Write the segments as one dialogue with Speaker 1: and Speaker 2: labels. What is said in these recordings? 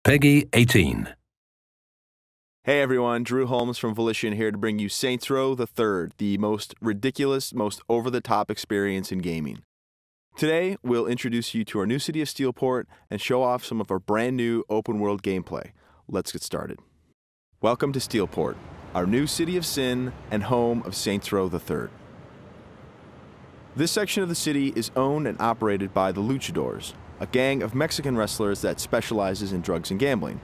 Speaker 1: Peggy 18.
Speaker 2: Hey everyone, Drew Holmes from Volition here to bring you Saints Row the Third, the most ridiculous, most over-the-top experience in gaming. Today, we'll introduce you to our new city of Steelport and show off some of our brand new open-world gameplay. Let's get started. Welcome to Steelport, our new city of sin and home of Saints Row the Third. This section of the city is owned and operated by the Luchadors, a gang of Mexican wrestlers that specializes in drugs and gambling.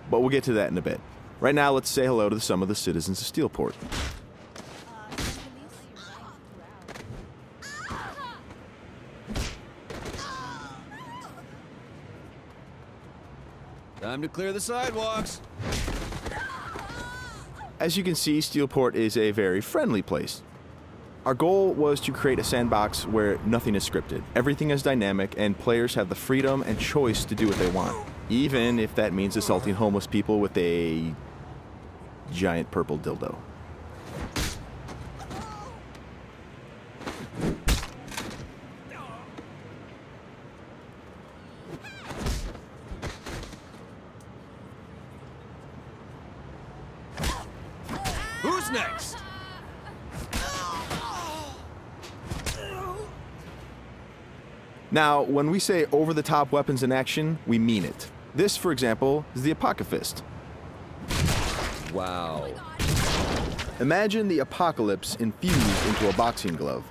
Speaker 2: But we'll get to that in a bit. Right now, let's say hello to some of the citizens of Steelport.
Speaker 3: Time to clear the sidewalks.
Speaker 2: As you can see, Steelport is a very friendly place. Our goal was to create a sandbox where nothing is scripted. Everything is dynamic, and players have the freedom and choice to do what they want, even if that means assaulting homeless people with a giant purple dildo.
Speaker 3: Who's next?
Speaker 2: Now, when we say over-the-top weapons in action, we mean it. This, for example, is the Apocafist.
Speaker 3: Wow.
Speaker 2: Imagine the apocalypse infused into a boxing glove.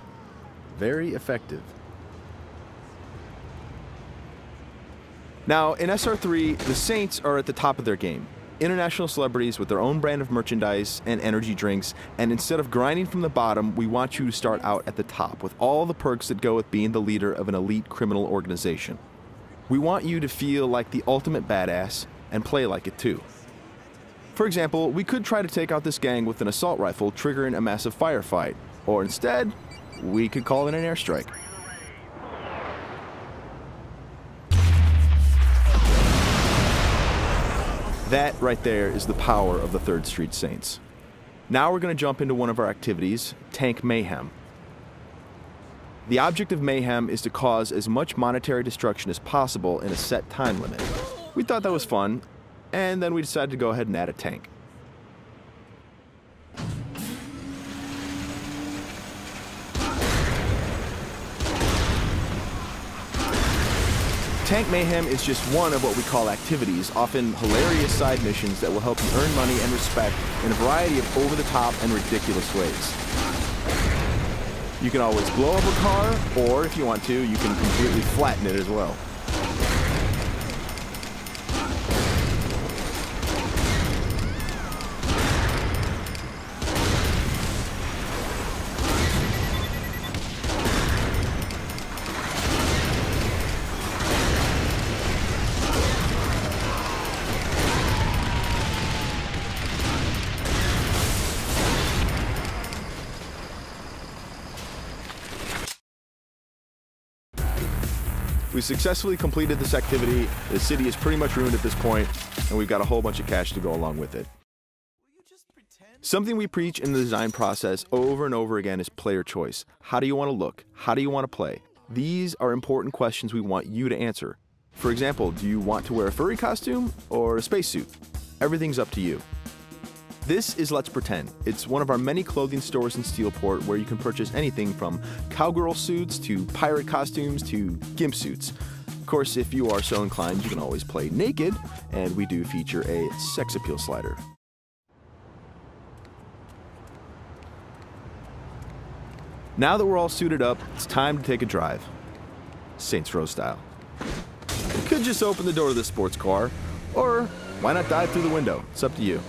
Speaker 2: Very effective. Now, in SR3, the Saints are at the top of their game. International celebrities with their own brand of merchandise and energy drinks, and instead of grinding from the bottom, we want you to start out at the top with all the perks that go with being the leader of an elite criminal organization. We want you to feel like the ultimate badass and play like it too. For example, we could try to take out this gang with an assault rifle triggering a massive firefight, or instead, we could call in an airstrike. That right there is the power of the 3rd Street Saints. Now we're going to jump into one of our activities, Tank Mayhem. The object of Mayhem is to cause as much monetary destruction as possible in a set time limit. We thought that was fun, and then we decided to go ahead and add a tank. Tank Mayhem is just one of what we call activities, often hilarious side missions that will help you earn money and respect in a variety of over-the-top and ridiculous ways. You can always blow up a car, or if you want to, you can completely flatten it as well. We successfully completed this activity. The city is pretty much ruined at this point, and we've got a whole bunch of cash to go along with it. Something we preach in the design process over and over again is player choice. How do you want to look? How do you want to play? These are important questions we want you to answer. For example, do you want to wear a furry costume or a spacesuit? Everything's up to you. This is Let's Pretend. It's one of our many clothing stores in Steelport where you can purchase anything from cowgirl suits to pirate costumes to gimp suits. Of course, if you are so inclined, you can always play naked, and we do feature a sex appeal slider. Now that we're all suited up, it's time to take a drive. Saints Row style. You could just open the door of the sports car, or why not dive through the window? It's up to you.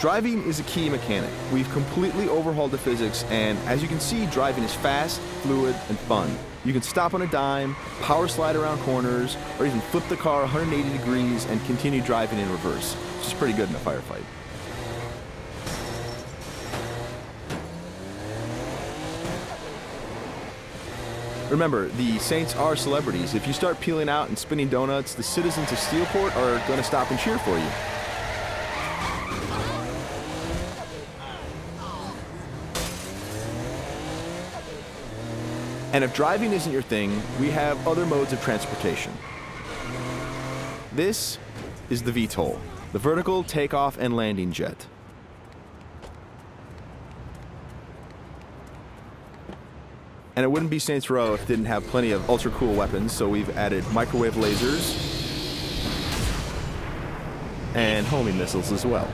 Speaker 2: Driving is a key mechanic. We've completely overhauled the physics, and as you can see, driving is fast, fluid, and fun. You can stop on a dime, power slide around corners, or even flip the car 180 degrees and continue driving in reverse, which is pretty good in a firefight. Remember, the Saints are celebrities. If you start peeling out and spinning donuts, the citizens of Steelport are going to stop and cheer for you. And if driving isn't your thing, we have other modes of transportation. This is the VTOL, the vertical takeoff and landing jet. And it wouldn't be Saints Row if it didn't have plenty of ultra cool weapons, so we've added microwave lasers and homing missiles as well.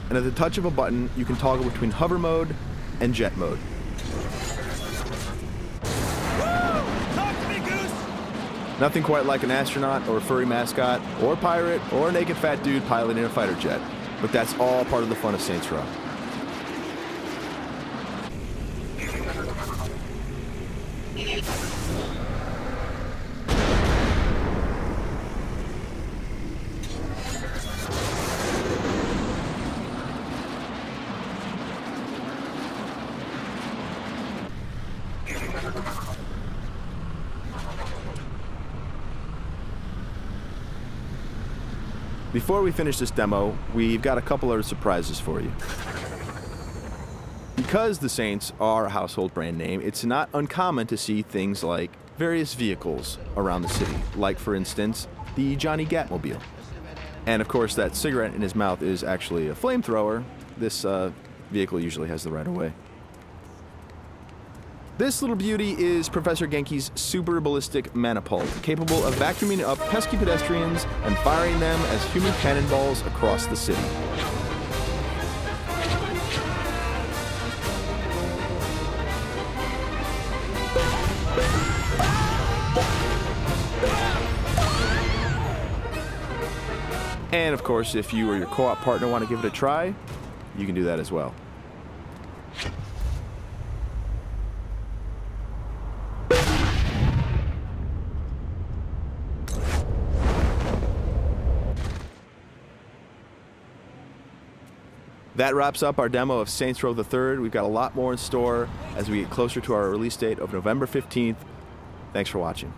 Speaker 2: And at the touch of a button, you can toggle between hover mode and jet mode.
Speaker 3: Talk to me, Goose!
Speaker 2: Nothing quite like an astronaut or a furry mascot or pirate or a naked fat dude piloting a fighter jet, but that's all part of the fun of Saints Row. Before we finish this demo, we've got a couple other surprises for you. Because the Saints are a household brand name, it's not uncommon to see things like various vehicles around the city, like for instance, the Johnny Gatmobile. And of course, that cigarette in his mouth is actually a flamethrower. This vehicle usually has the right of way. This little beauty is Professor Genki's super ballistic manipult, capable of vacuuming up pesky pedestrians and firing them as human cannonballs across the city. And of course, if you or your co-op partner want to give it a try, you can do that as well. That wraps up our demo of Saints Row the Third. We've got a lot more in store as we get closer to our release date of November 15th. Thanks for watching.